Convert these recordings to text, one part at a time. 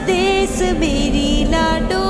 देस मेरी लाडो।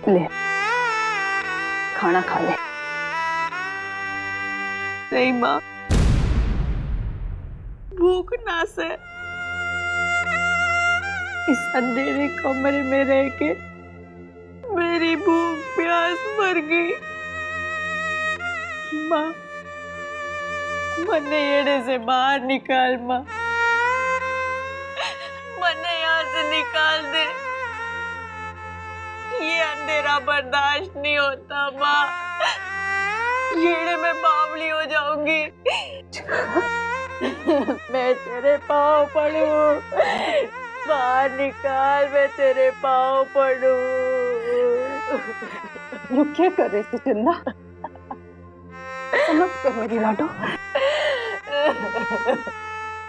ले खाना खा ले। नहीं माँ, भूख ना से इस अंधेरे कमरे में रह के मेरी भूख प्यास मर गई। माँ, मन्ने येड़े से बाहर निकाल माँ, मन्ने यहाँ से निकाल दे। ये अंधेरा बर्दाश्त नहीं होता माँ, येड़े में बावली हो जाऊंगी। मैं तेरे पाँव पड़ूं, बाहर निकाल, मैं तेरे पाँव पड़ूं। यू क्या कर रही थी चंदा? समझ कर मेरी लाडो।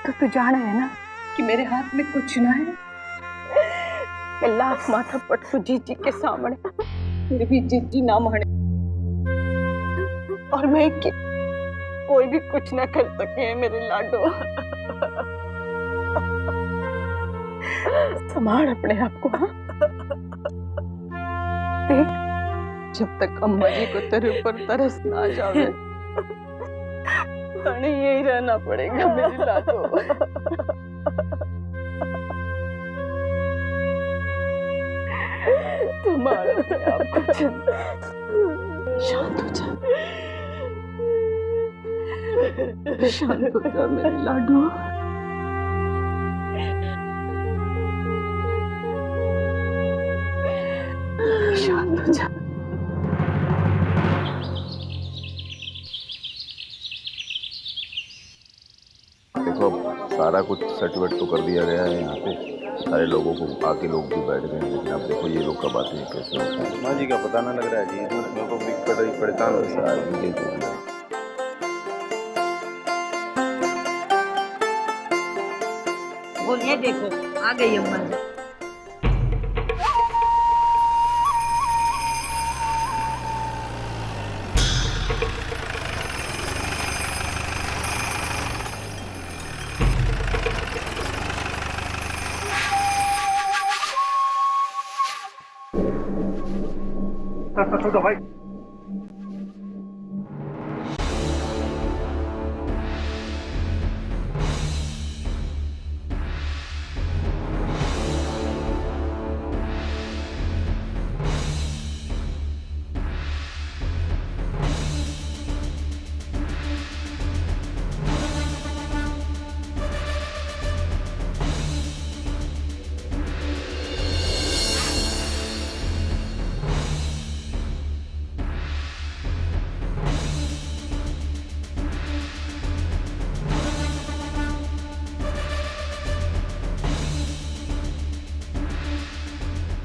तो तू जाना है ना कि मेरे हाथ में कुछ ना है। मैं लाख माथा पटू जीजी के सामने, फिर भी जीजी ना माने और मैं कोई भी कुछ ना कर सके मेरे लाडो। संभाल अपने आप को। हाँ देख, जब तक अम्मा जी को तेरे ऊपर तरस ना जावे तने यही रहना पड़ेगा मेरी लाडो। संभाल अपने आप को। शांत हो जा, शांत हो जा मेरी लाडो। शांत हो जा। देखो, सारा कुछ सेट वेट तो कर दिया गया है यहाँ पे, सारे लोगों को आके लोग भी बैठ गए हैं, लेकिन अब देखो ये लोग कब आते हैं, कैसे होता है। माँ जी का पता ना लग रहा है जी, मेरे को भी परेशान हो सारा ये जो है। बोलिए, देखो आ गई अम्मा जी। तो भाई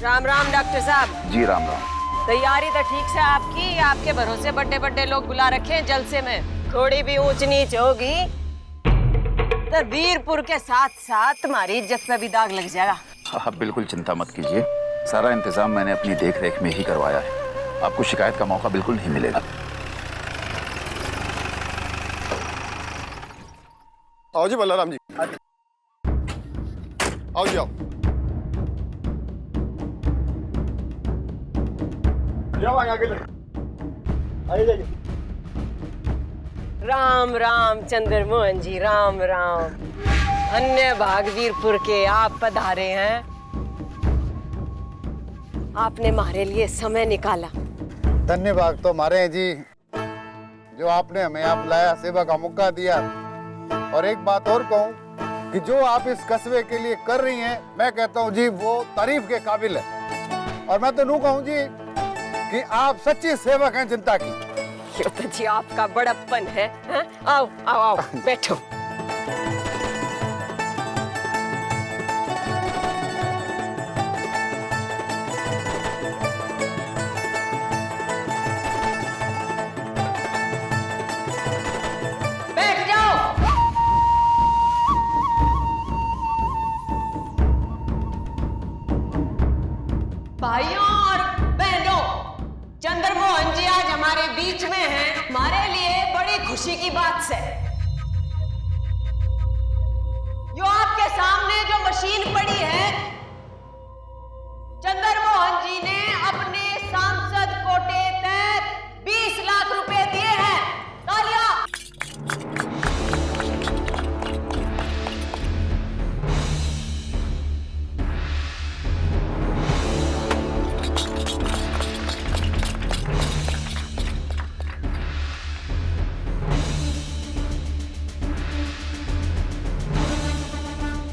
राम राम डॉक्टर साहब। जी राम राम। तैयारी तो ठीक से आपकी, आपके भरोसे बड़े बड़े लोग बुला रखे हैं जलसे में। थोड़ी भी ऊंच नीच होगी तो वीरपुर के साथ साथ तुम्हारी इज्जत पे भी दाग लग जाएगा। आप बिल्कुल चिंता मत कीजिए, सारा इंतजाम मैंने अपनी देख रेख में ही करवाया है। आपको शिकायत का मौका बिल्कुल नहीं मिलेगा। आओ जी बल्लाराम जी, आओ जी आओ। राम राम चंद्रमोहन जी, राम राम। अन्य भाग वीरपुर के आप पधारे हैं। आपने हमारे लिए समय निकाला। धन्यवाद तो हमारे हैं जी, जो आपने हमें यहाँ बुलाया, सेवा का मौका दिया। और एक बात और कहूँ कि जो आप इस कस्बे के लिए कर रही हैं, मैं कहता हूँ जी वो तारीफ के काबिल है। और मैं तो यूँ कहूँ जी कि आप सच्ची सेवक हैं जनता की। ये तो जी आपका बड़प्पन है, हैं? आओ आओ आओ बैठो। बैठ जाओ। भाइयों और बहनों, चंद्रमोहन जी आज हमारे बीच में हैं। हमारे लिए बड़ी खुशी की बात है। जो आपके सामने जो मशीन पड़ी है, चंद्रमोहन जी ने अपने सांसद कोटे तहत 20 लाख रुपए दिए हैं। तालियां।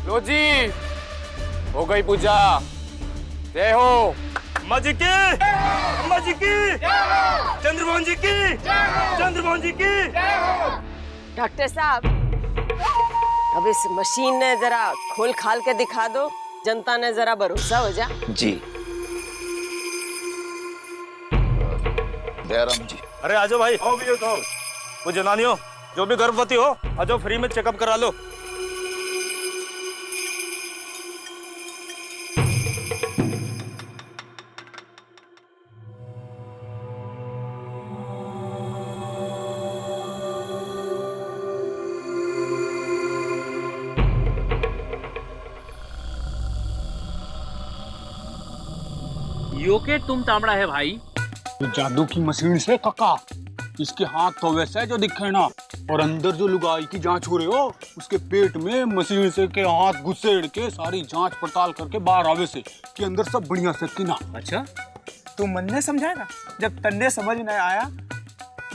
लो जी, हो गई पूजा। जय हो। अम्मा जी की, अम्मा जी की, चंद्रमोहन जी की, चंद्रमोहन जी की। डॉक्टर साहब, अब इस मशीन ने जरा खोल खाल के दिखा दो, जनता ने जरा भरोसा हो जा। जी दयाराम जी। अरे आजो भाई, आओ भी तो। वो जनानियों जो भी गर्भवती हो, आजो फ्री में चेकअप करा लो। यो के तुम तामड़ा है भाई। तो जादू की मशीन से कक्का, इसके हाथ तो वैसे है जो दिखे ना, और अंदर जो लुगाई की जांच हो रही हो, उसके पेट में मशीन से के हाथ घुसेड़ के सारी जांच पड़ताल करके बाहर आवे से कि अंदर सब बढ़िया से कि ना। अच्छा, तू मन ने समझाएगा, जब तन्ने समझ नहीं आया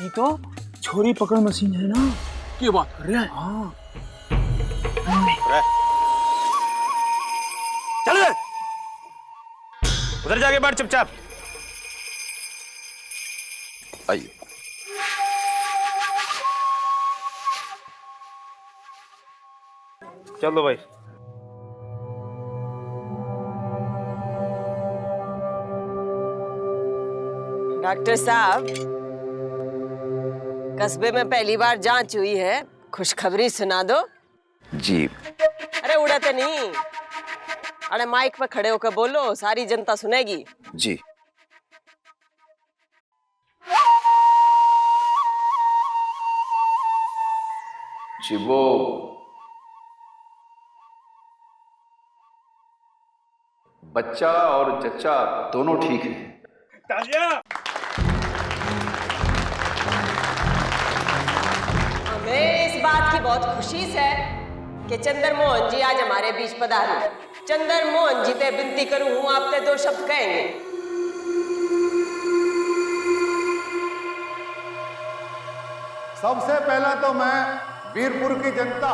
ये तो छोरी पकड़ मशीन है ना। ये बात कर रहे हैं। हाँ चल उधर जाके बैठ चुपचाप। आइए। चलो भाई। डॉक्टर साहब, कस्बे में पहली बार जांच हुई है, खुशखबरी सुना दो। जी अरे उड़ाते नहीं, अरे माइक पे खड़े होकर बोलो, सारी जनता सुनेगी। जी जी वो बच्चा और चच्चा दोनों ठीक हैं। हमें इस बात की बहुत खुशी है कि चंद्रमोहन जी आज हमारे बीच पधारे। चंद्रमोहन जी ते विनती करूं, हूं आपसे दो शब्द कहेंगे। सबसे पहला तो मैं वीरपुर की जनता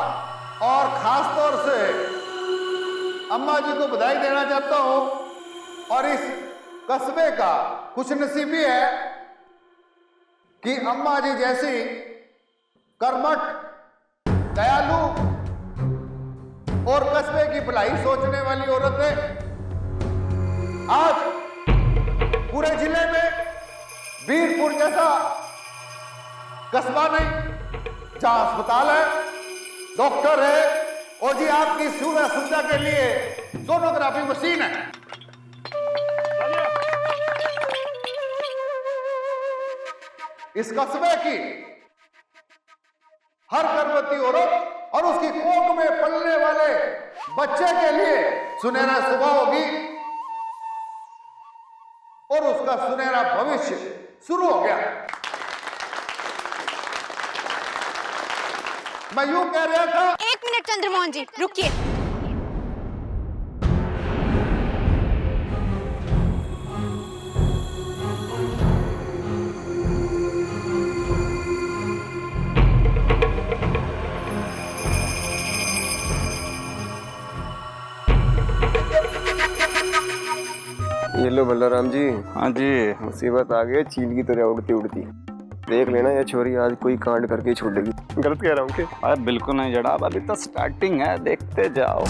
और खास तौर से अम्मा जी को बधाई देना चाहता हूं। और इस कस्बे का कुछ नसीबी है कि अम्मा जी जैसी कर्मठ, दयालु और कस्बे की भलाई सोचने वाली औरतें आज पूरे जिले में वीरपुर जैसा कस्बा नहीं जहां अस्पताल है, डॉक्टर है और जी आपकी सुविधा के लिए सोनोग्राफी मशीन है। इस कस्बे की हर गर्भवती औरत और उसकी कोख में पलने वाले बच्चे के लिए सुनहरा सुबह होगी और उसका सुनहरा भविष्य शुरू हो गया। मैं यूं कह रहा था। 1 मिनट चंद्रमोहन जी, रुकिए। ये लो बलराम जी। हाँ जी। मुसीबत आ गई, चील की तरह उड़ती उड़ती। देख लेना ये छोरी आज कोई कांड करके छोड़ेगी। गलत कह रहा हूँ क्या? अरे बिल्कुल नहीं जनाब, अभी तो स्टार्टिंग है, देखते जाओ।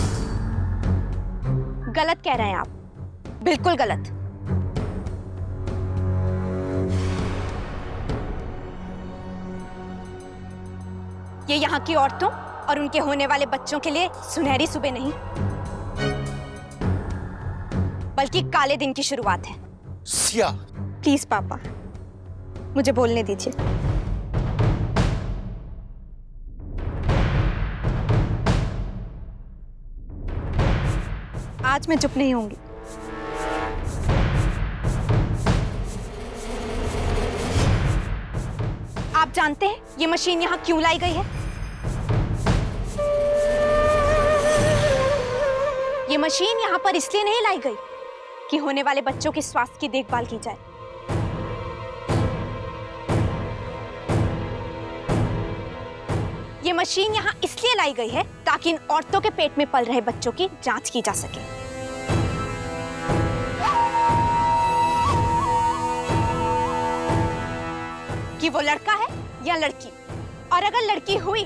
गलत कह रहे हैं आप, बिल्कुल गलत। ये यहाँ की औरतों और उनके होने वाले बच्चों के लिए सुनहरी सुबह नहीं, बल्कि काले दिन की शुरुआत है। सिया। प्लीज पापा, मुझे बोलने दीजिए। आज मैं चुप नहीं होंगी। आप जानते हैं ये मशीन यहाँ क्यों लाई गई है? ये मशीन यहाँ पर इसलिए नहीं लाई गई कि होने वाले बच्चों के स्वास्थ्य की देखभाल की जाए। ये मशीन यहाँ इसलिए लाई गई है ताकि इन औरतों के पेट में पल रहे बच्चों की जांच की जा सके। कि वो लड़का है या लड़की, और अगर लड़की हुई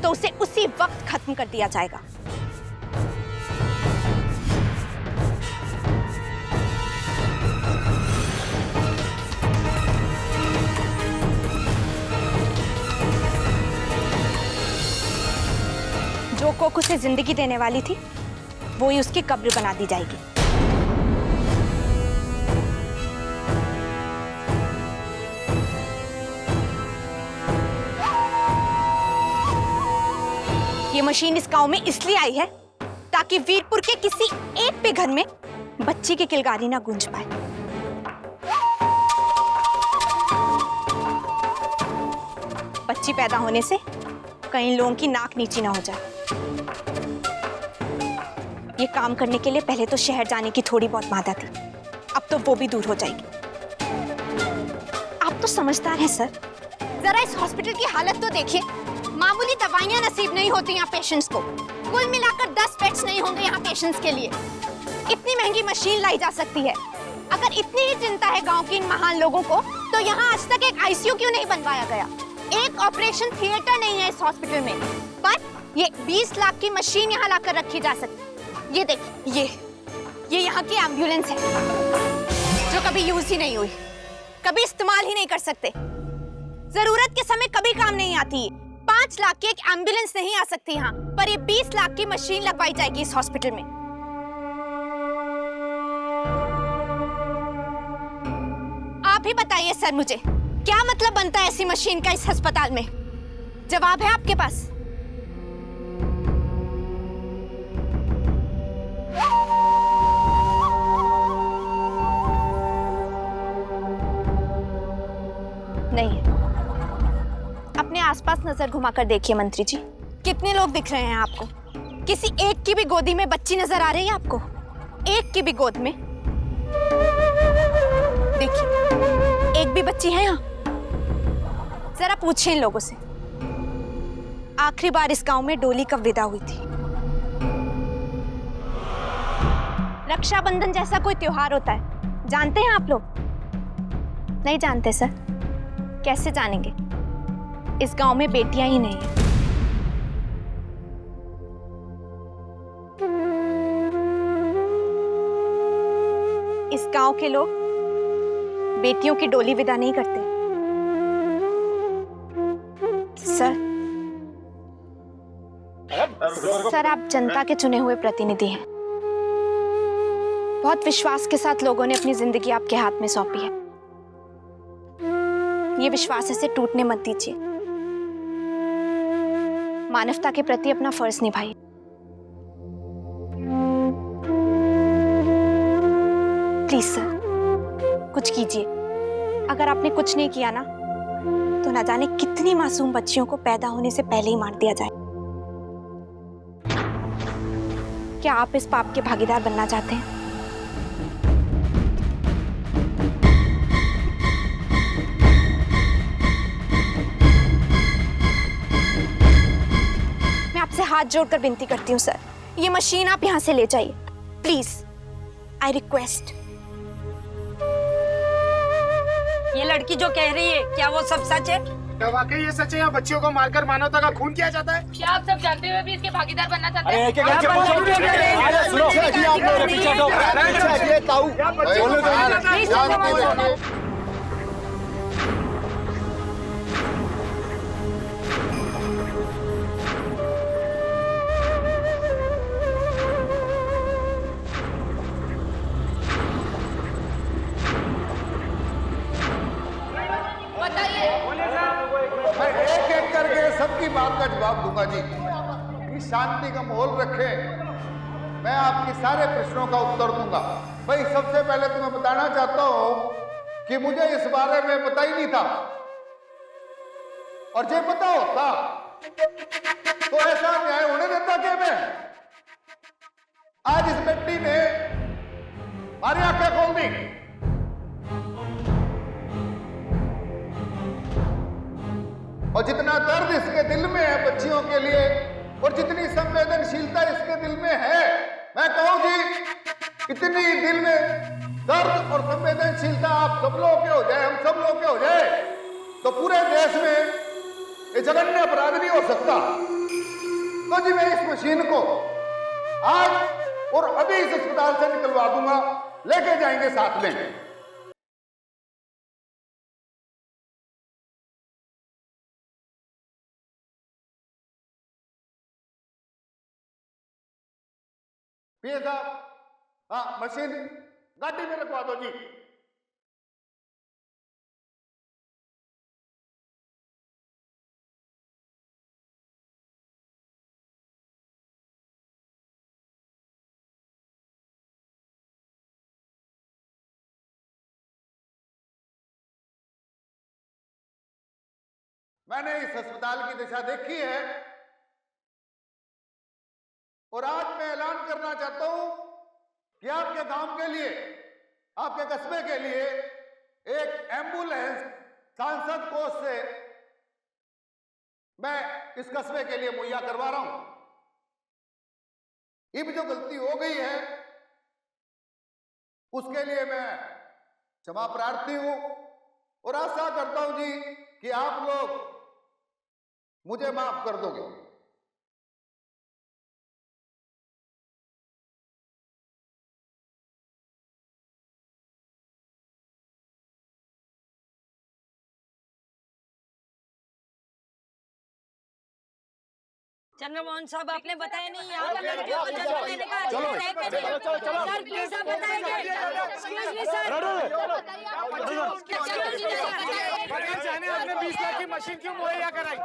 तो उसे उसी वक्त खत्म कर दिया जाएगा। जो कोख उसे जिंदगी देने वाली थी वो ही उसकी कब्र बना दी जाएगी। ये मशीन इस गांव में इसलिए आई है ताकि वीरपुर के किसी एक भी घर में बच्ची की किलकारी ना गूंज पाए। बच्ची पैदा होने से कई लोगों की नाक नीची ना हो जाए। ये काम करने के लिए पहले तो शहर जाने की थोड़ी बहुत बाधा थी, अब तो वो भी दूर हो जाएगी। आप तो समझदार हैं सर, जरा इस हॉस्पिटल की हालत तो देखिए। मामूली दवाइयां नसीब नहीं होती यहाँ पेशेंट्स को, कुल मिलाकर 10 बेड्स नहीं होंगे यहाँ पेशेंट्स के लिए। इतनी महंगी मशीन लाई जा सकती है। अगर इतनी ही चिंता है गांव के इन महान लोगों को, तो यहाँ आज तक एक आईसीयू क्यों नहीं बनवाया गया? एक ऑपरेशन थिएटर नहीं है इस हॉस्पिटल में, पर ये 20 लाख की मशीन यहाँ लाकर रखी जा सकती। ये देखिए, ये यहाँ की एम्बुलेंस है जो कभी यूज ही नहीं हुई, कभी इस्तेमाल ही नहीं कर सकते, जरूरत के समय कभी काम नहीं आती। 5 लाख की एक एम्बुलेंस नहीं आ सकती यहाँ, पर ये 20 लाख की मशीन लगवाई जाएगी इस हॉस्पिटल में। आप ही बताइए सर, मुझे क्या मतलब बनता है ऐसी मशीन का इस अस्पताल में? जवाब है आपके पास? नहीं है। अपने आसपास नजर घुमाकर देखिए मंत्री जी, कितने लोग दिख रहे हैं आपको? किसी एक की भी गोदी में बच्ची नजर आ रही है आपको? एक की भी गोद में? देखिए, एक भी बच्ची है यहाँ? जरा पूछिए इन लोगों से, आखिरी बार इस गांव में डोली कब विदा हुई थी? रक्षाबंधन जैसा कोई त्योहार होता है, जानते हैं आप लोग? नहीं जानते सर, कैसे जानेंगे? इस गांव में बेटियां ही नहीं है। गांव के लोग बेटियों की डोली विदा नहीं करते। सर आप जनता के चुने हुए प्रतिनिधि हैं। बहुत विश्वास के साथ लोगों ने अपनी जिंदगी आपके हाथ में सौंपी है। ये विश्वास ऐसे टूटने मत दीजिए। मानवता के प्रति अपना फर्ज निभाइए। प्लीज सर कुछ कीजिए। अगर आपने कुछ नहीं किया ना तो ना जाने कितनी मासूम बच्चियों को पैदा होने से पहले ही मार दिया जाए। क्या आप इस पाप के भागीदार बनना चाहते हैं? मैं आपसे हाथ जोड़कर विनती करती हूँ सर, ये मशीन आप यहाँ से ले जाइए प्लीज, आई रिक्वेस्ट। ये लड़की जो कह रही है क्या वो सब सच है? क्या वाकई ये सच है? यहाँ बच्चियों को मारकर मानवता का खून किया जाता है? क्या आप सब जानते हुए भी इसके भागीदार बनना चाहते हैं? मैं एक एक करके सबकी बात का जवाब दूंगा जी। इस शांति का माहौल रखें, मैं आपके सारे प्रश्नों का उत्तर दूंगा। भाई सबसे पहले तो मैं बताना चाहता हूं कि मुझे इस बारे में पता ही नहीं था, और जो पता होता तो ऐसा न्याय होने देता क्या मैं? आज इस बेटी ने हमारी आंखें खोल दी। और जितना दर्द इसके दिल में है बच्चियों के लिए, और जितनी संवेदनशीलता इसके दिल में है, मैं कहूं जी इतनी दिल में दर्द और संवेदनशीलता आप सब लोगों के हो जाए, हम सब लोगों के हो जाए, तो पूरे देश में ये जघन्य अपराध नहीं हो सकता। तो जी मैं इस मशीन को आज और अभी इस अस्पताल से निकलवा दूंगा, लेके जाएंगे साथ में। पीए साहब, हाँ मशीन गाड़ी में रखवा दो जी। मैंने इस अस्पताल की दिशा देखी है, और आज मैं ऐलान करना चाहता हूं कि आपके गांव के लिए, आपके कस्बे के लिए एक एम्बुलेंस सांसद कोष से मैं इस कस्बे के लिए मुहैया करवा रहा हूं। ये भी जो गलती हो गई है उसके लिए मैं क्षमा प्रार्थी हूं, और आशा करता हूं जी कि आप लोग मुझे माफ कर दोगे। चंद्रमोहन साहब आपने बताया नहीं यहाँ पर लड़कियों को जन्म देने का अधिकार है कि नहीं? सर प्लीज आप बताएंगे। Excuse me sir. आपने 20 लाख की मशीन क्यों मुहैया कराई?